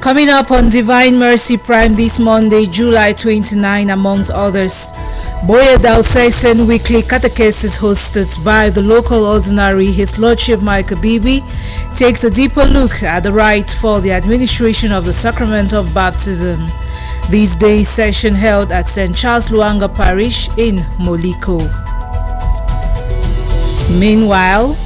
Coming up on Divine Mercy Prime this Monday, July 29, amongst others, Boya Diocesan Weekly Catechesis hosted by the local ordinary, His Lordship Michael Bibi, takes a deeper look at the rite for the administration of the sacrament of baptism. This day's session held at St. Charles Lwanga Parish in Moliko. Meanwhile,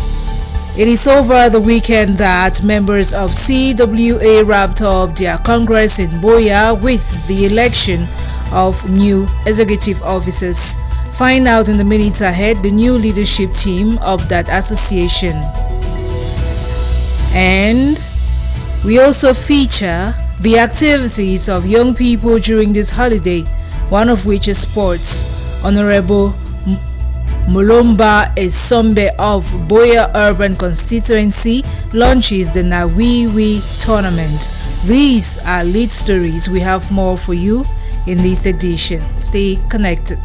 it is over the weekend that members of CWA wrapped up their congress in Boya with the election of new executive officers. Find out in the minutes ahead the new leadership team of that association. And we also feature the activities of young people during this holiday, one of which is sports. Honorable Mulomba Esombe of Boya Urban Constituency launches the Nawiwi tournament. These are lead stories. We have more for you in this edition. Stay connected.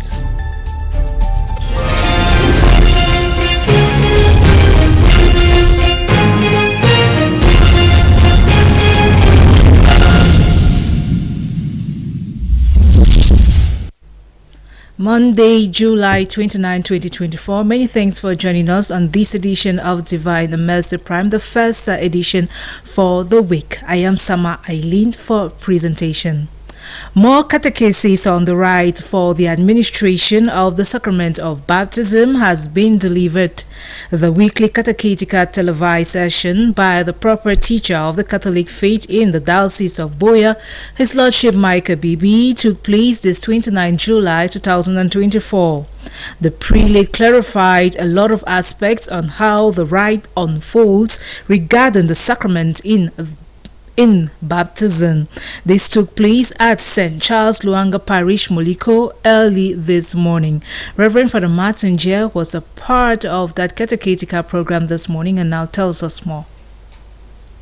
Monday, July 29, 2024. Many thanks for joining us on this edition of Divine Mercy Prime, the first edition for the week. I am Sama Eileen for presentation. More catechesis on the rite for the administration of the sacrament of baptism has been delivered. The weekly catechetical televised session by the proper teacher of the Catholic faith in the Diocese of Boya, His Lordship Michael Bibi, took place this 29 July 2024. The prelate clarified a lot of aspects on how the rite unfolds regarding the sacrament in baptism. This took place at St. Charles Lwanga Parish, Moliko, early this morning. Reverend Father Martin Jer was a part of that catechetical program this morning and now tells us more.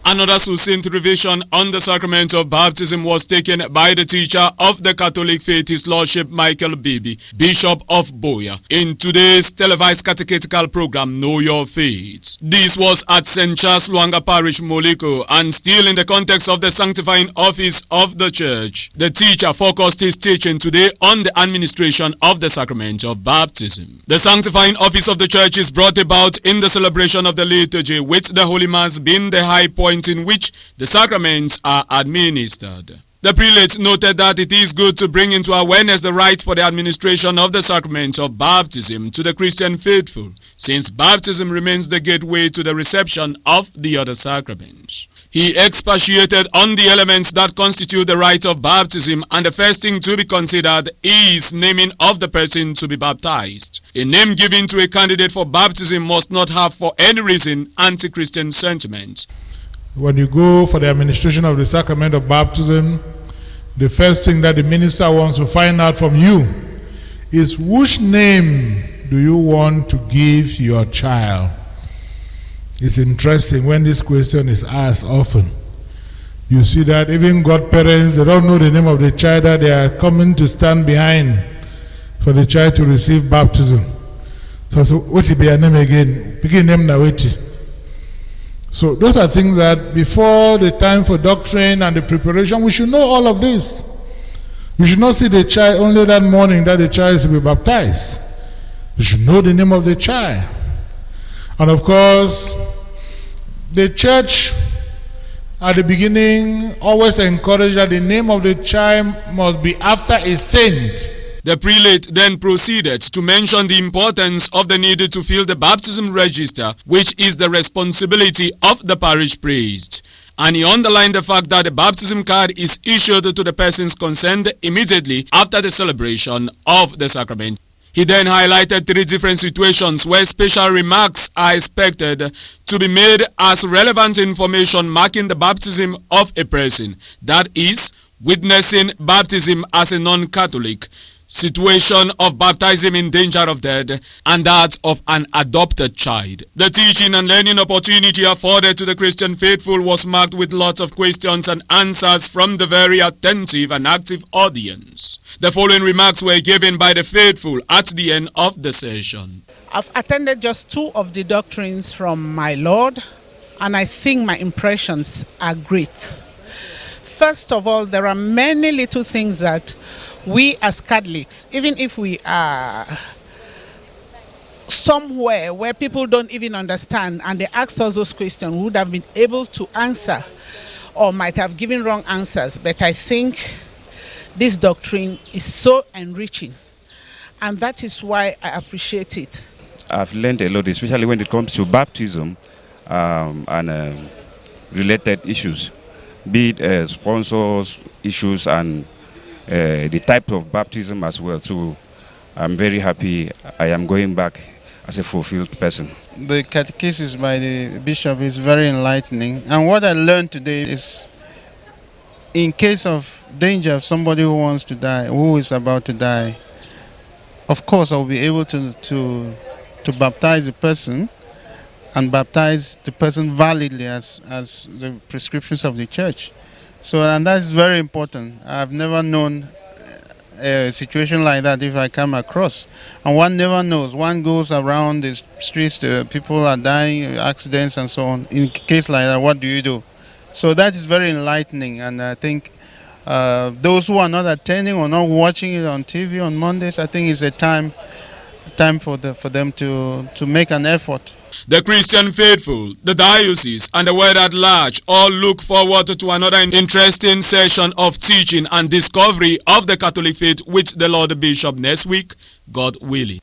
Another succinct revision on the sacrament of baptism was taken by the teacher of the Catholic faith, His Lordship Michael Bibi, Bishop of Boya, in today's televised catechetical program, Know Your Faith. This was at St. Charles Lwanga Parish, Moliko, and still in the context of the sanctifying office of the church. The teacher focused his teaching today on the administration of the sacrament of baptism. The sanctifying office of the church is brought about in the celebration of the liturgy, with the Holy Mass being the high point in which the sacraments are administered. The prelate noted that it is good to bring into awareness the right for the administration of the sacrament of baptism to the Christian faithful, since baptism remains the gateway to the reception of the other sacraments. He expatiated on the elements that constitute the rite of baptism, and the first thing to be considered is naming of the person to be baptized. A name given to a candidate for baptism must not have for any reason anti-Christian sentiments. When you go for the administration of the sacrament of baptism, the first thing that the minister wants to find out from you is which name do you want to give your child? It's interesting when this question is asked often. You see that even godparents, they don't know the name of the child that they are coming to stand behind for the child to receive baptism. So what will be your name again? Begin name now. So those are things that before the time for doctrine and the preparation, we should know all of this. We should not see the child only that morning that the child is to be baptized. We should know the name of the child. And of course, the church at the beginning always encouraged that the name of the child must be after a saint. The prelate then proceeded to mention the importance of the need to fill the baptism register, which is the responsibility of the parish priest. And he underlined the fact that the baptism card is issued to the persons concerned immediately after the celebration of the sacrament. He then highlighted three different situations where special remarks are expected to be made as relevant information marking the baptism of a person, that is, witnessing baptism as a non-Catholic, situation of baptism in danger of death, and that of an adopted child. The teaching and learning opportunity afforded to the Christian faithful was marked with lots of questions and answers from the very attentive and active audience. The following remarks were given by the faithful at the end of the session. I've attended just two of the doctrines from my Lord, and I think my impressions are great. First of all, there are many little things that we as Catholics, even if we are somewhere where people don't even understand and they asked us those questions, we would have been able to answer or might have given wrong answers. But I think this doctrine is so enriching, and that is why I appreciate it. I've learned a lot, especially when it comes to baptism and related issues, be it sponsors issues and the type of baptism as well. So I'm very happy I am going back as a fulfilled person. The catechesis by the bishop is very enlightening, and what I learned today is, in case of danger of somebody who wants to die, who is about to die, of course I'll be able to baptize the person and baptize the person validly as the prescriptions of the church. So, and that's very important. I've never known a situation like that if I come across. And one never knows. One goes around the streets, people are dying, accidents and so on. In a case like that, what do you do? So that is very enlightening, and I think those who are not attending or not watching it on TV on Mondays, I think it's a time for them to make an effort. The Christian faithful, the diocese, and the world at large all look forward to another interesting session of teaching and discovery of the Catholic faith with the Lord Bishop next week, God willing.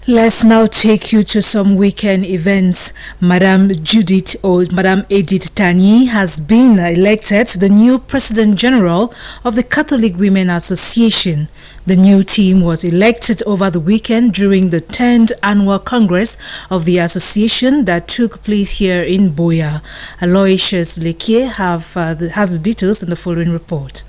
Let's now take you to some weekend events. Madam Edith Tani has been elected the new President General of the Catholic Women Association. The new team was elected over the weekend during the 10th Annual Congress of the association that took place here in Buea. Aloysius Lekie has the details in the following report.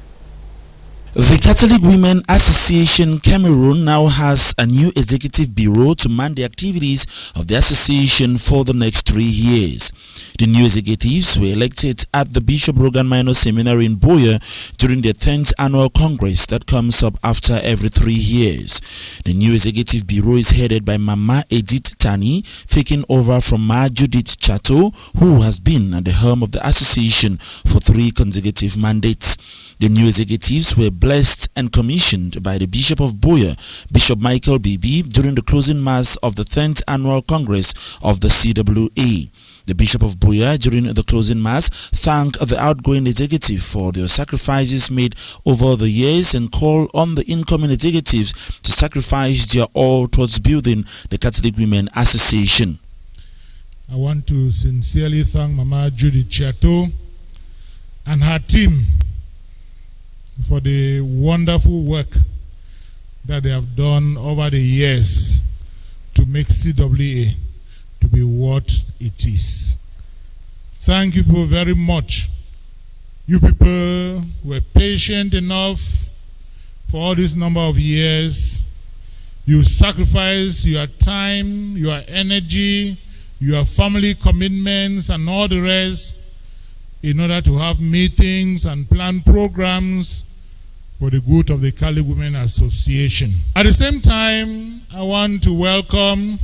The Catholic Women Association Cameroon now has a new executive bureau to man the activities of the association for the next 3 years. The new executives were elected at the Bishop Rogan Minor Seminary in Buea during the 10th Annual Congress that comes up after every 3 years. The new executive bureau is headed by Mama Edith Tani, taking over from Ma Judith Chateau, who has been at the helm of the association for 3 consecutive mandates. The new executives were blessed and commissioned by the Bishop of Buea, Bishop Michael Bibi, during the closing mass of the 10th Annual Congress of the CWA. The Bishop of Buea, during the closing mass, thanked the outgoing executive for their sacrifices made over the years and called on the incoming executives to sacrifice their all towards building the Catholic Women Association. I want to sincerely thank Mama Judith Chateau and her team for the wonderful work that they have done over the years to make CWA to be what it is. Thank you people very much. You people were patient enough for all this number of years. You sacrificed your time, your energy, your family commitments and all the rest in order to have meetings and plan programs for the good of the Catholic Women Association. At the same time, I want to welcome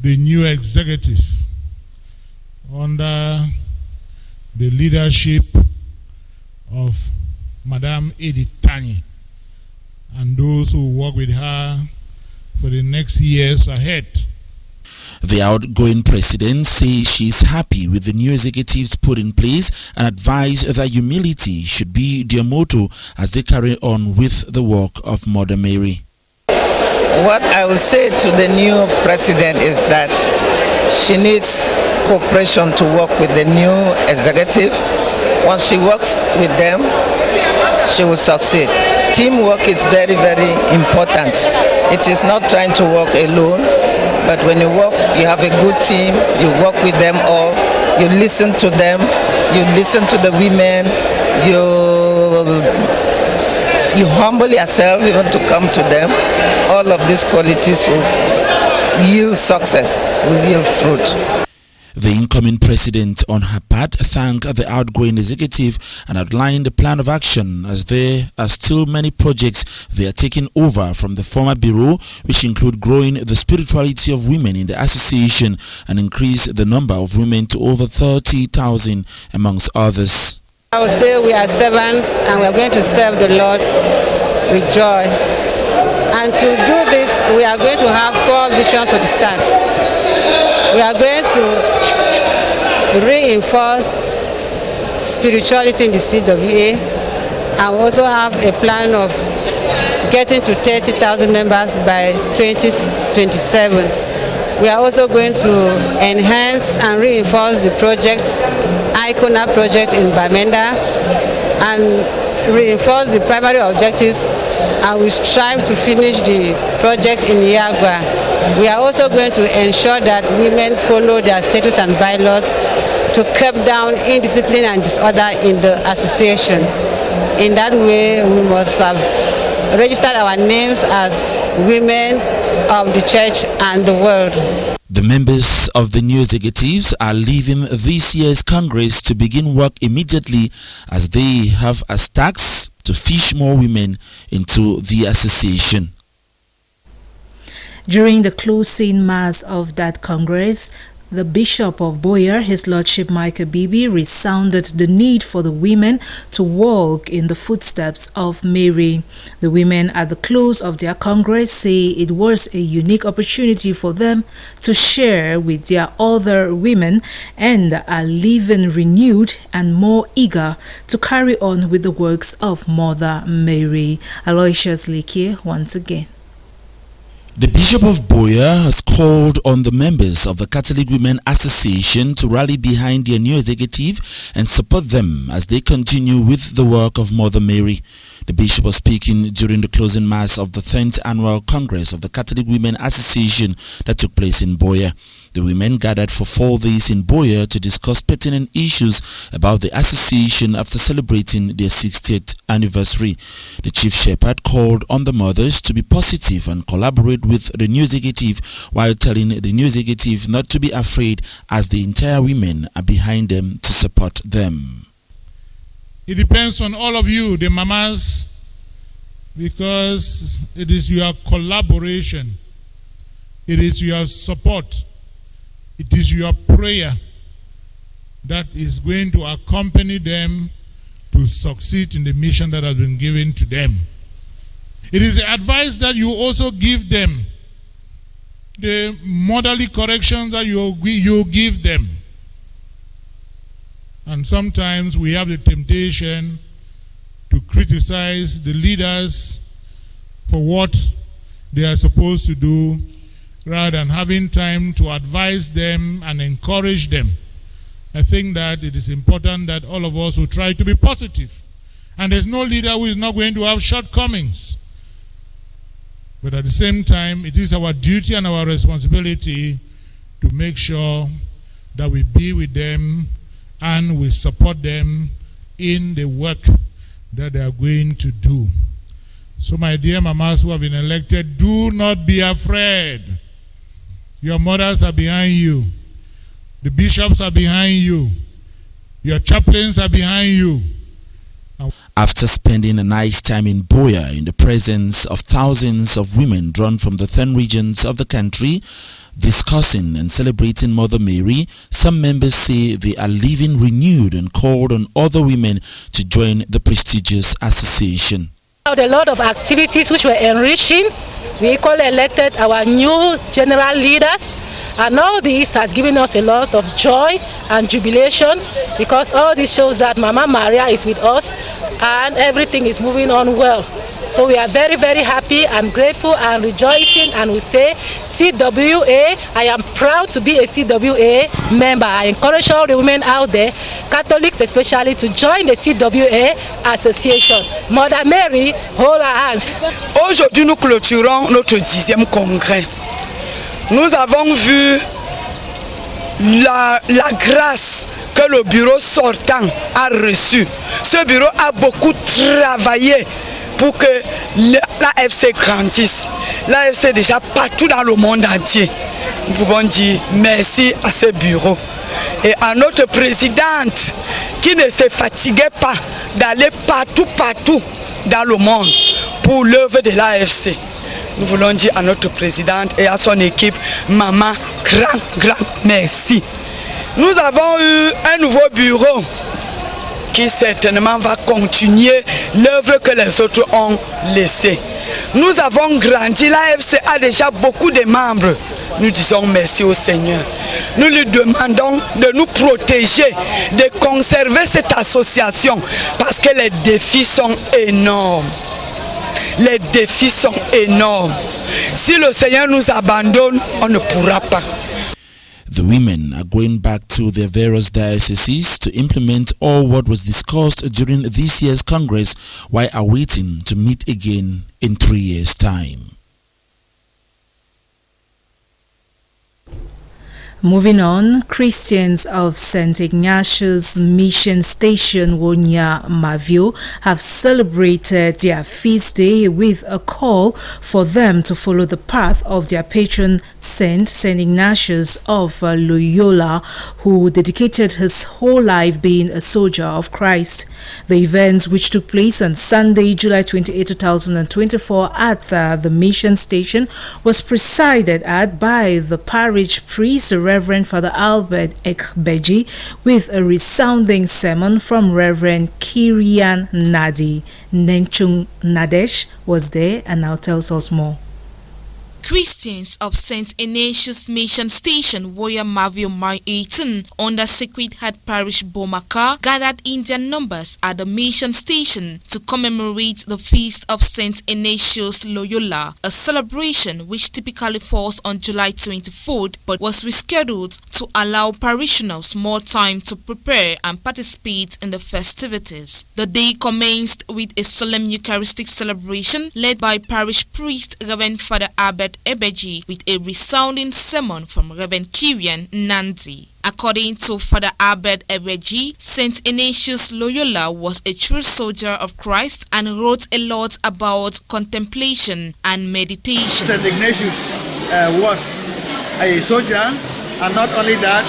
the new executive under the leadership of Madame Edith Tani and those who work with her for the next years ahead. The outgoing president says she is happy with the new executives put in place and advised that humility should be their motto as they carry on with the work of Mother Mary. What I will say to the new president is that she needs cooperation to work with the new executive. Once she works with them, she will succeed. Teamwork is very, very important. It is not trying to work alone, but when you work, you have a good team, you work with them all, you listen to them, you listen to the women, you humble yourself even to come to them. All of these qualities will yield success, will yield fruit. The incoming president, on her part, thanked the outgoing executive and outlined the plan of action, as there are still many projects they are taking over from the former bureau, which include growing the spirituality of women in the association and increase the number of women to over 30,000, amongst others. I would say we are servants and we are going to serve the Lord with joy. And to do this, we are going to have 4 visions at the start. We are going to reinforce spirituality in the CWA, and we also have a plan of getting to 30,000 members by 2027. We are also going to enhance and reinforce the project, ICONA project in Bamenda, and reinforce the primary objectives, and we strive to finish the project in Yagua. We are also going to ensure that women follow their status and bylaws to curb down indiscipline and disorder in the association. In that way, we must have registered our names as women of the church and the world. The members of the new executives are leaving this year's Congress to begin work immediately, as they have as task to fish more women into the association. During the closing mass of that Congress, the Bishop of Boya, His Lordship Michael Bibi, resounded the need for the women to walk in the footsteps of Mary. The women at the close of their Congress say it was a unique opportunity for them to share with their other women and are living renewed and more eager to carry on with the works of Mother Mary. Aloysius Lekie once again. The Bishop of Boya has called on the members of the Catholic Women Association to rally behind their new executive and support them as they continue with the work of Mother Mary. The Bishop was speaking during the closing mass of the 10th Annual Congress of the Catholic Women Association that took place in Boya. The women gathered for 4 days in Boya to discuss pertinent issues about the association after celebrating their 60th anniversary. The chief shepherd called on the mothers to be positive and collaborate with the new executive, while telling the new executive not to be afraid, as the entire women are behind them to support them. It depends on all of you, the mamas, because it is your collaboration, it is your support, it is your prayer that is going to accompany them to succeed in the mission that has been given to them. It is the advice that you also give them, the motherly corrections that you give them. And sometimes we have the temptation to criticize the leaders for what they are supposed to do, rather than having time to advise them and encourage them. I think that it is important that all of us will try to be positive. And there's no leader who is not going to have shortcomings. But at the same time, it is our duty and our responsibility to make sure that we be with them and we support them in the work that they are going to do. So my dear mamas who have been elected, do not be afraid. Your mothers are behind you. The bishops are behind you. Your chaplains are behind you. After spending a nice time in Boya in the presence of thousands of women drawn from the 10 regions of the country, discussing and celebrating Mother Mary, some members say they are living renewed and called on other women to join the prestigious association. A lot of activities which were enriching. We equally elected our new general leaders, and all this has given us a lot of joy and jubilation, because all this shows that Mama Maria is with us and everything is moving on well. So we are very, very happy and grateful and rejoicing, and we say CWA, I am proud to be a CWA member. I encourage all the women out there, Catholics especially, to join the CWA association. Mother Mary, hold our hands. Aujourd'hui, nous clôturons notre 10e congrès. Nous avons vu la grâce que le bureau sortant a reçue. Ce bureau a beaucoup travaillé pour que l'AFC grandisse. L'AFC est déjà partout dans le monde entier. Nous pouvons dire merci à ce bureau. et à notre présidente qui ne se fatiguait pas d'aller partout dans le monde pour l'œuvre de l'AFC. Nous voulons dire à notre présidente et à son équipe, maman, grand merci. Nous avons eu un nouveau bureau qui certainement va continuer l'œuvre que les autres ont laissée. Nous avons grandi, l'AFC a déjà beaucoup de membres. Nous disons merci au Seigneur. Nous lui demandons de nous protéger, de conserver cette association parce que les défis sont énormes. Les défis sont énormes. Si le Seigneur nous abandonne, on ne pourra pas. The women are going back to their various dioceses to implement all what was discussed during this year's Congress while awaiting to meet again in 3 years' time. Moving on, Christians of St. Ignatius Mission Station, Wonya Mavio, have celebrated their feast day with a call for them to follow the path of their patron saint, St. Ignatius of Loyola, who dedicated his whole life being a soldier of Christ. The event, which took place on Sunday, July 28, 2024 at the Mission Station, was presided at by the parish priest, Reverend Father Albert Ekbeji, with a resounding sermon from Reverend Kirian Nadi. Nenchung Nadesh was there and now tells us more. Christians of St. Ignatius Mission Station, Wonya Mavio Mile 18, under Sacred Heart Parish, Bomaka, gathered in their numbers at the Mission Station to commemorate the feast of St. Ignatius Loyola, a celebration which typically falls on July 24th but was rescheduled to allow parishioners more time to prepare and participate in the festivities. The day commenced with a solemn Eucharistic celebration led by parish priest Reverend Father Albert Ebeji with a resounding sermon from Reverend Kirian Nandi. According to Father Albert Ebeji, St. Ignatius Loyola was a true soldier of Christ and wrote a lot about contemplation and meditation. St. Ignatius was a soldier, and not only that,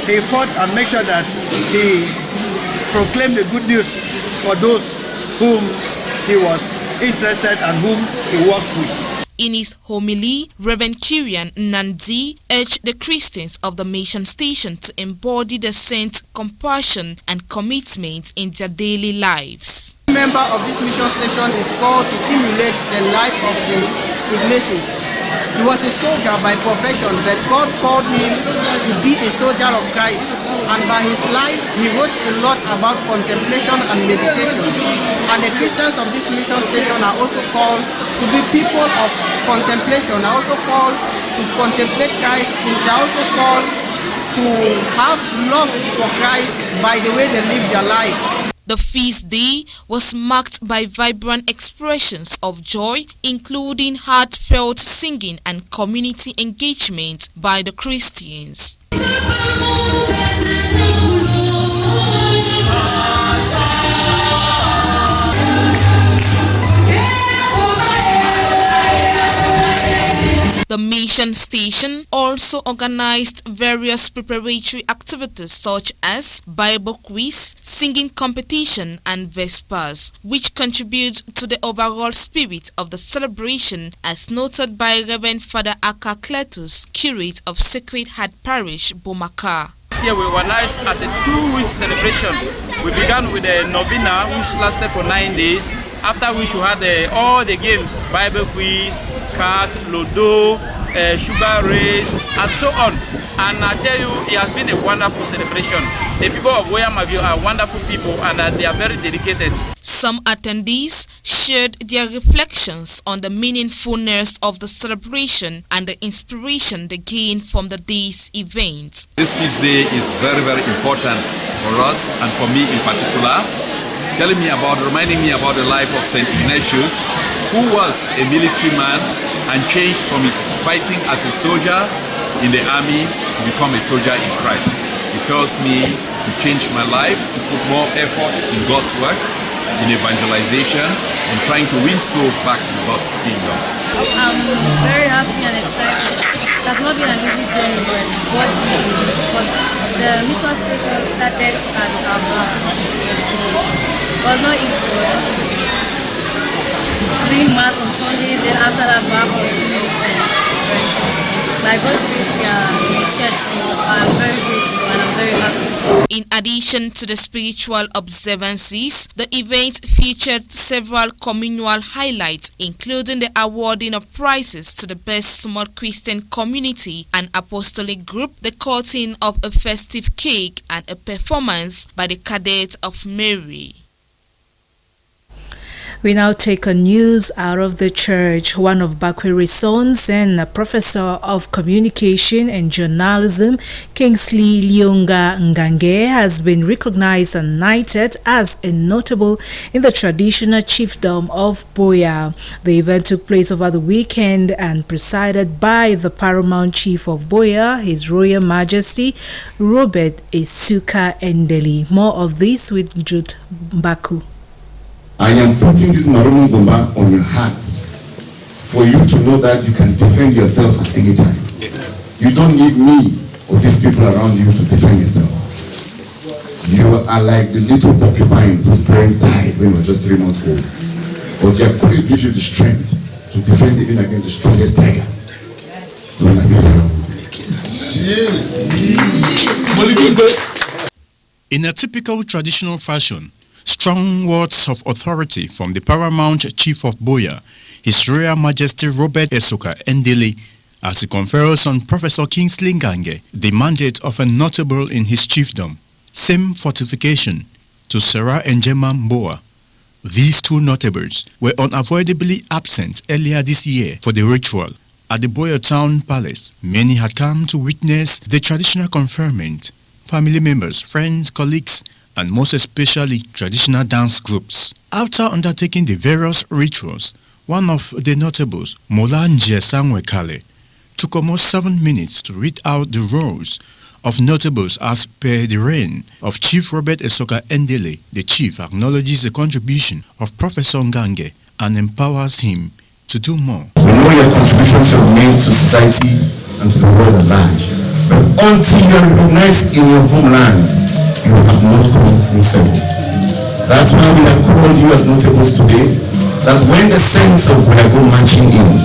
he fought and made sure that he proclaimed the good news for those whom he was interested and whom he worked with. In his homily, Reverend Kirian Nandi urged the Christians of the Mission Station to embody the saint's compassion and commitment in their daily lives. A member of this mission station is called to emulate the life of St. Ignatius. He was a soldier by profession, but God called him to be a soldier of Christ. And by his life, he wrote a lot about contemplation and meditation. And the Christians of this mission station are also called to be people of contemplation, are also called to contemplate Christ, and they are also called to have love for Christ by the way they live their life. The feast day was marked by vibrant expressions of joy, including heartfelt singing and community engagement by the Christians. The Mission Station also organized various preparatory activities such as Bible quiz, singing competition and Vespers, which contribute to the overall spirit of the celebration, as noted by Reverend Father Aka Cletus, curate of Sacred Heart Parish, Bomaka. This year we organized as a 2-week celebration. We began with a novena which lasted for 9 days, after which we had all the games, Bible quiz, cards, Ludo, sugar race, and so on. And I tell you, it has been a wonderful celebration. The people of Wonya Mavio are wonderful people, and they are very dedicated. Some attendees shared their reflections on the meaningfulness of the celebration and the inspiration they gained from the day's event. This feast day is very, very important for us and for me in particular, reminding me about the life of St. Ignatius, who was a military man and changed from his fighting as a soldier in the army to become a soldier in Christ. It tells me to change my life, to put more effort in God's work, in evangelization, and trying to win souls back to God's kingdom. I'm very happy and excited. It has not been an easy journey, but God did it because The mission station started at about, so it was not easy. 3 mass on Sundays, then after that back on Tuesdays. By God's grace, we are in the church, so I'm very grateful and I'm very happy. In addition to the spiritual observances, the event featured several communal highlights, including the awarding of prizes to the best small Christian community and apostolic group, the cutting of a festive cake, and a performance by the Cadet of Mary. We now take a news out of the church. One of Bakweri's sons and a professor of communication and journalism, Kingsley Lyonga Ngange, has been recognized and knighted as a notable in the traditional chiefdom of Boya. The event took place over the weekend and presided by the paramount chief of Boya, His Royal Majesty Robert Esuka Endeli. More of this with Jude Baku. I am putting this Maroon Gomba on your heart for you to know that you can defend yourself at any time. You don't need me or these people around you to defend yourself. You are like the little porcupine whose parents died when you were just 3 months old. But your body gives you the strength to defend even against the strongest tiger. In a typical traditional fashion, strong words of authority from the paramount chief of Boya, His Royal Majesty Robert Esuka Endeli, as he confers on Professor Kingsley Ngange the mandate of a notable in his chiefdom. Same fortification to Sarah Njema Mboa. These 2 notables were unavoidably absent earlier this year for the ritual. At the Boya Town Palace, many had come to witness the traditional conferment. Family members, friends, colleagues, and most especially traditional dance groups. After undertaking the various rituals, one of the notables, Molanje Sangwekale, took almost 7 minutes to read out the roles of notables as per the reign of Chief Robert Esuka Endeli. The chief acknowledges the contribution of Professor Ngange and empowers him to do more. We know your contributions have made to society and to the world at large, but until you are recognized in your homeland, you have not come full circle. That's why we have called you as notables today, that when the saints of Boya go marching in,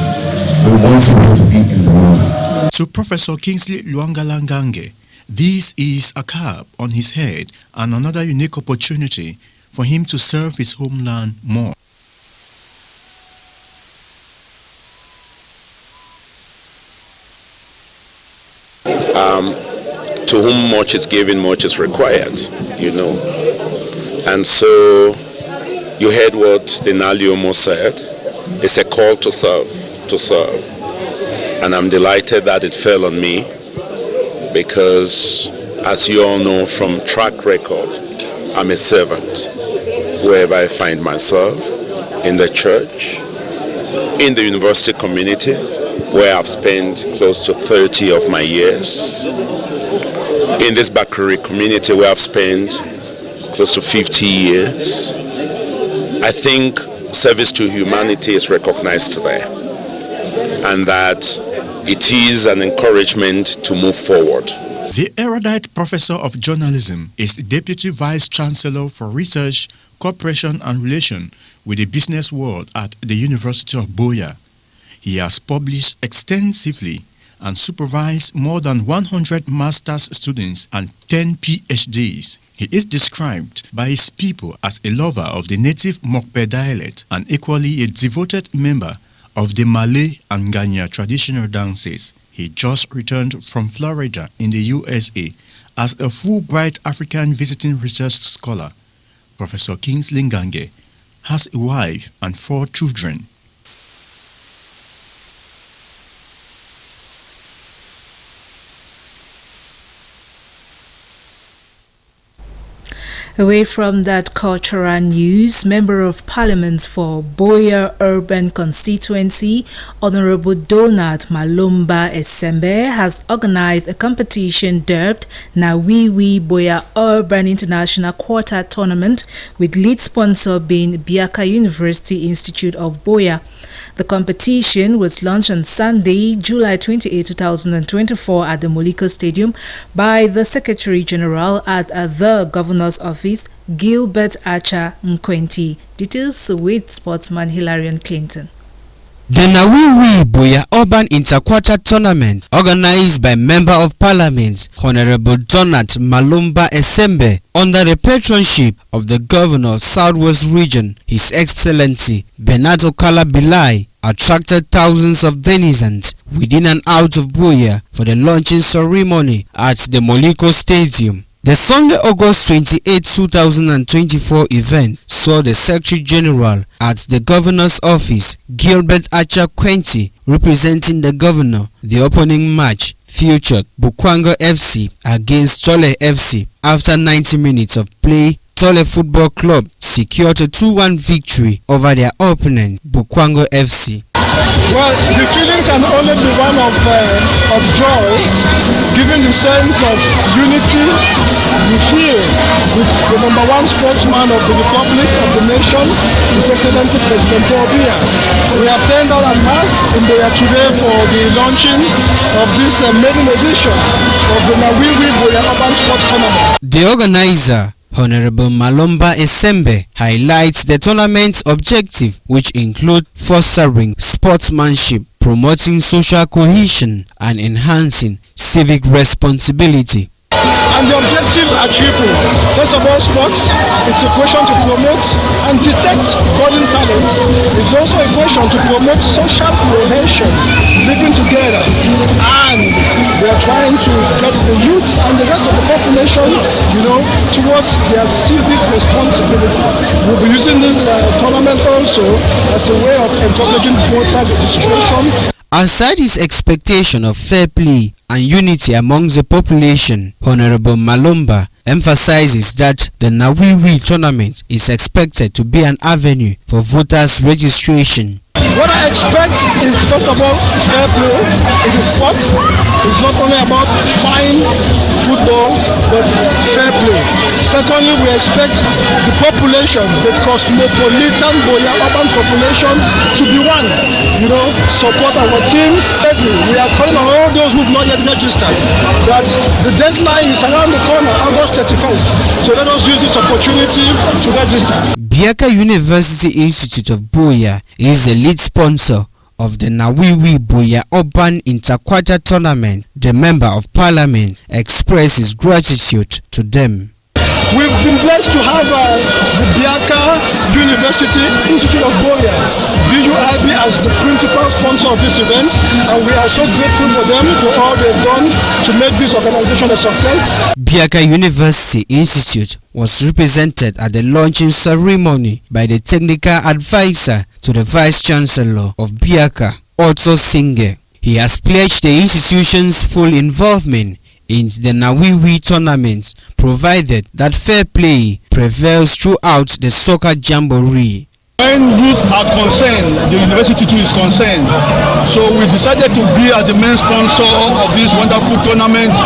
we want you to be in the moment. To Professor Kingsley Lyonga Ngange, this is a cap on his head and another unique opportunity for him to serve his homeland more. To whom much is given, much is required, you know. And so you heard what the Naliomo said. It's a call to serve, And I'm delighted that it fell on me because, as you all know from track record, I'm a servant wherever I find myself, in the church, in the university community, where I've spent close to 30 of my years, in this Bakweri community where I've spent close to 50 years. I think service to humanity is recognized there, and that it is an encouragement to move forward. The erudite professor of journalism is the Deputy Vice Chancellor for Research, Cooperation and Relation with the business world at the University of Boya. He has published extensively and supervised more than 100 master's students and 10 PhDs. He is described by his people as a lover of the native Mokpe dialect and equally a devoted member of the Malay and Ganya traditional dances. He just returned from Florida in the USA as a Fulbright African visiting research scholar. Professor Kingsley Ngange has a wife and 4 children. Away from that cultural news, Member of Parliament for Boya Urban Constituency, Honorable Donald Malumba Esembe, has organized a competition dubbed Nawiwi Boya Urban International Quarter Tournament, with lead sponsor being Biaka University Institute of Boya. The competition was launched on Sunday, July 28, 2024 at the Moliko Stadium by the Secretary General at the Governor's Office, Gilbert Acha Nkwenti. Details with sportsman Hilarion Clinton. The Nawiwi Boya Urban Interquarter Tournament, organized by Member of Parliament Honorable Donald Malumba Esembe under the patronship of the Governor of Southwest Region, His Excellency Bernard Okala Bilai, attracted thousands of denizens within and out of Boya for the launching ceremony at the Moliko Stadium. The Sunday, August 28, 2024 event saw the Secretary General at the Governor's Office, Gilbert Acha Nkwenti, representing the Governor. The opening match featured Bukwango FC against Tole FC. After 90 minutes of play, Tole Football Club secured a 2-1 victory over their opponent, Bukwango FC. Well, the feeling can only be one of joy, given the sense of unity we feel with the #1 sportsman of the Republic, of the nation, His Excellency President Paul Biya. We have turned out en masse in Boya today for the launching of this maiden edition of the Nawiwi Boya Urban Sports Tournament. The organizer, Honorable Malumba Esembe, highlights the tournament's objective, which include fostering sportsmanship, promoting social cohesion, and enhancing civic responsibility. And the objectives are triple. First of all, sports, it's a question to promote and detect budding talents. It's also a question to promote social cohesion, living together. And we are trying to get the youth and the rest of the population, towards their civic responsibility. We'll be using this tournament also as a way of encouraging voter registration. Aside his expectation of fair play and unity amongst the population, Honorable Malumba emphasizes that the Nawiwi tournament is expected to be an avenue for voters' registration. What I expect is, first of all, fair play in the sport. It's not only about fine football, but fair play. Secondly, we expect the population, the cosmopolitan Boya urban population, to be one. Support our teams. Thirdly, we are calling on all those who have not yet registered that the deadline is around the corner, August 31st. So let us use this opportunity to register. Biaka University Institute of Boya is the lead sponsor of the Nawiwi Boya Urban Interquarter Tournament. The Member of Parliament expresses gratitude to them. We've been blessed to have the Biaka University Institute of Boya, BUIB, as the principal sponsor of this event, and we are so grateful for them for all they've done to make this organization a success. Biaka University Institute was represented at the launching ceremony by the technical advisor to the Vice Chancellor of Biaka, Otto Singe. He has pledged the institution's full involvement in the Nawiwi tournaments, provided that fair play prevails throughout the soccer jamboree. When youth are concerned, the university too is concerned. So we decided to be as the main sponsor of this wonderful tournament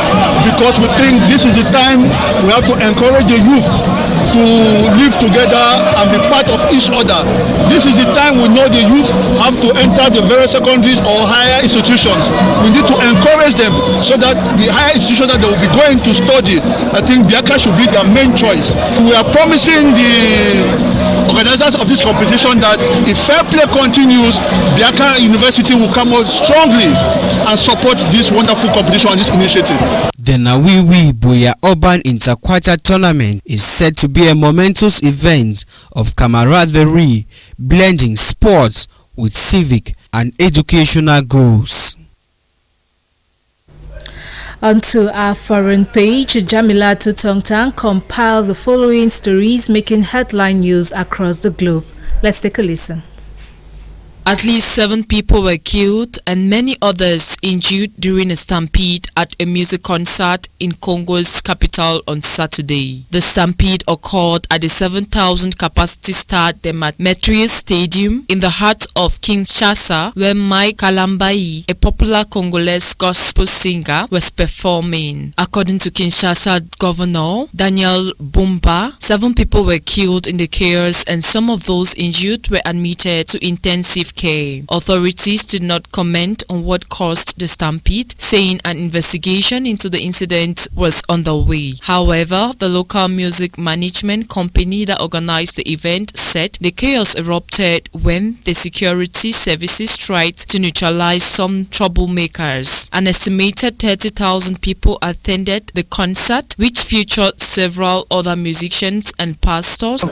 because we think this is the time we have to encourage the youth to live together and be part of each other. This is the time we know the youth have to enter the various secondaries or higher institutions. We need to encourage them so that the higher institutions that they will be going to study, I think Biaka should be their main choice. We are promising the organizers of this competition that if fair play continues, Biaka University will come out strongly and support this wonderful competition and this initiative. The Nawiwi Boya Urban Interquarter Tournament is said to be a momentous event of camaraderie, blending sports with civic and educational goals. Onto our foreign page, Jamila Tutongtang compiled the following stories making headline news across the globe. Let's take a listen. At least 7 people were killed and many others injured during a stampede at a music concert in Congo's capital on Saturday. The stampede occurred at the 7,000 capacity Stade de Matrice Stadium in the heart of Kinshasa, where Mike Kalambai, a popular Congolese gospel singer, was performing. According to Kinshasa Governor Daniel Bumba, 7 people were killed in the chaos and some of those injured were admitted to intensive care. Authorities did not comment on what caused the stampede, saying an investigation into the incident was underway. However, the local music management company that organized the event said the chaos erupted when the security services tried to neutralize some troublemakers. An estimated 30,000 people attended the concert, which featured several other musicians and pastors.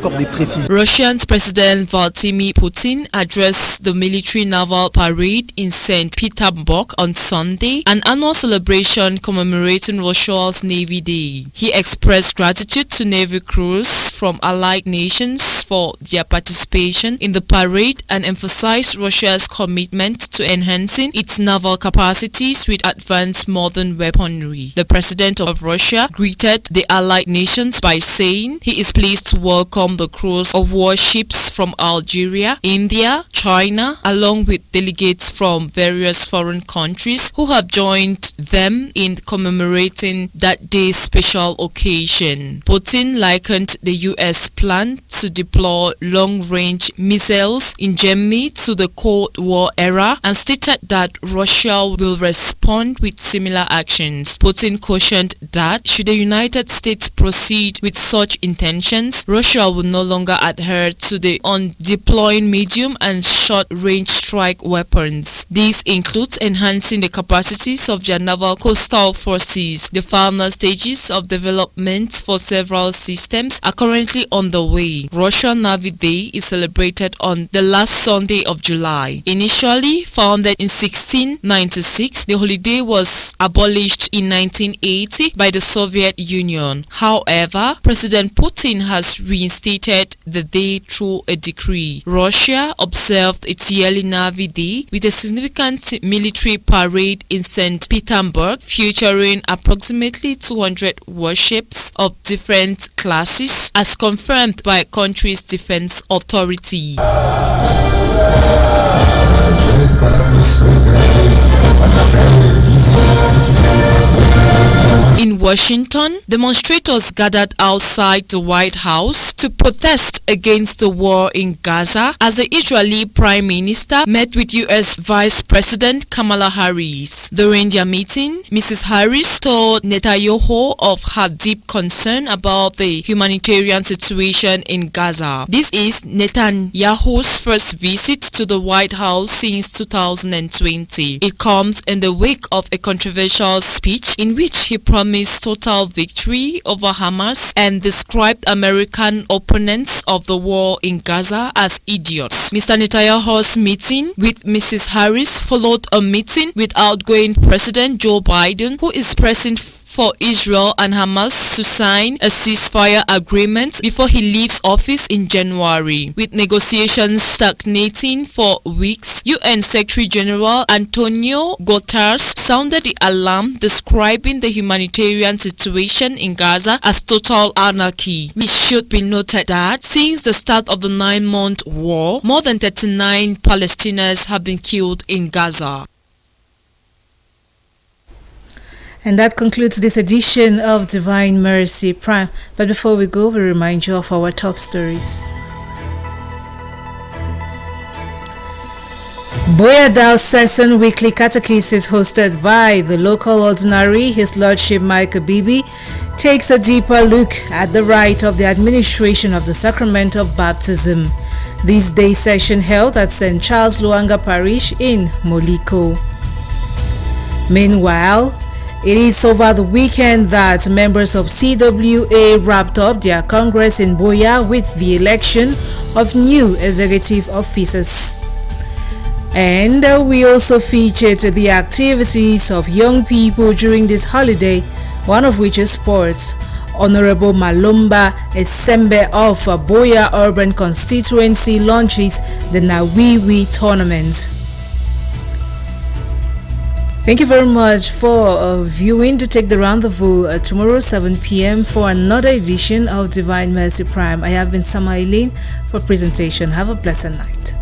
Russian President Vladimir Putin addressed the military naval parade in St. Petersburg on Sunday, an annual celebration commemorating Russia's Navy Day. He expressed gratitude to Navy crews from allied nations for their participation in the parade and emphasized Russia's commitment to enhancing its naval capacities with advanced modern weaponry. The president of Russia greeted the allied nations by saying he is pleased to welcome the crews of warships from Algeria, India, China, along with delegates from various foreign countries who have joined them in commemorating that day's special occasion. Putin likened the US plan to deploy long-range missiles in Germany to the Cold War era and stated that Russia will respond with similar actions. Putin cautioned that should the United States proceed with such intentions, Russia will no longer adhere to the deploying medium and short-range strike weapons. This includes enhancing the capacities of their naval coastal forces. The final stages of development for several systems are currently on the way. Russian Navy Day is celebrated on the last Sunday of July. Initially founded in 1696, the holiday was abolished in 1980 by the Soviet Union. However, President Putin has reinstated the day through a decree. Russia observed its yearly Navy Day with a significant military parade in St. Petersburg featuring approximately 200 warships of different classes, as confirmed by country's defense authority. In Washington, demonstrators gathered outside the White House to protest against the war in Gaza as the Israeli Prime Minister met with U.S. Vice President Kamala Harris. During their meeting, Mrs. Harris told Netanyahu of her deep concern about the humanitarian situation in Gaza. This is Netanyahu's first visit to the White House since 2020. It comes in the wake of a controversial speech in which he promised total victory over Hamas and described American opponents of the war in Gaza as idiots. Mr. Netanyahu's meeting with Mrs. Harris followed a meeting with outgoing President Joe Biden, who is pressing for Israel and Hamas to sign a ceasefire agreement before he leaves office in January. With negotiations stagnating for weeks, UN Secretary General Antonio Guterres sounded the alarm, describing the humanitarian situation in Gaza as total anarchy. It should be noted that since the start of the 9-month war, more than 39 Palestinians have been killed in Gaza. And that concludes this edition of Divine Mercy Prime. But before we go, we remind you of our top stories. Boya Diocesan Weekly Catechesis, hosted by the local ordinary, His Lordship Michael Bibi, takes a deeper look at the rite of the administration of the sacrament of baptism. This day session held at St. Charles Luanga Parish in Moliko. Meanwhile, it is over the weekend that members of CWA wrapped up their congress in Boya with the election of new executive officers. And we also featured the activities of young people during this holiday, one of which is sports. Honorable Malumba Esembe of Boya Urban Constituency launches the Nawiwi tournament. Thank you very much for viewing. To take the rendezvous tomorrow 7 p.m. for another edition of Divine Mercy Prime. I have been Sama Eileen for presentation. Have a blessed night.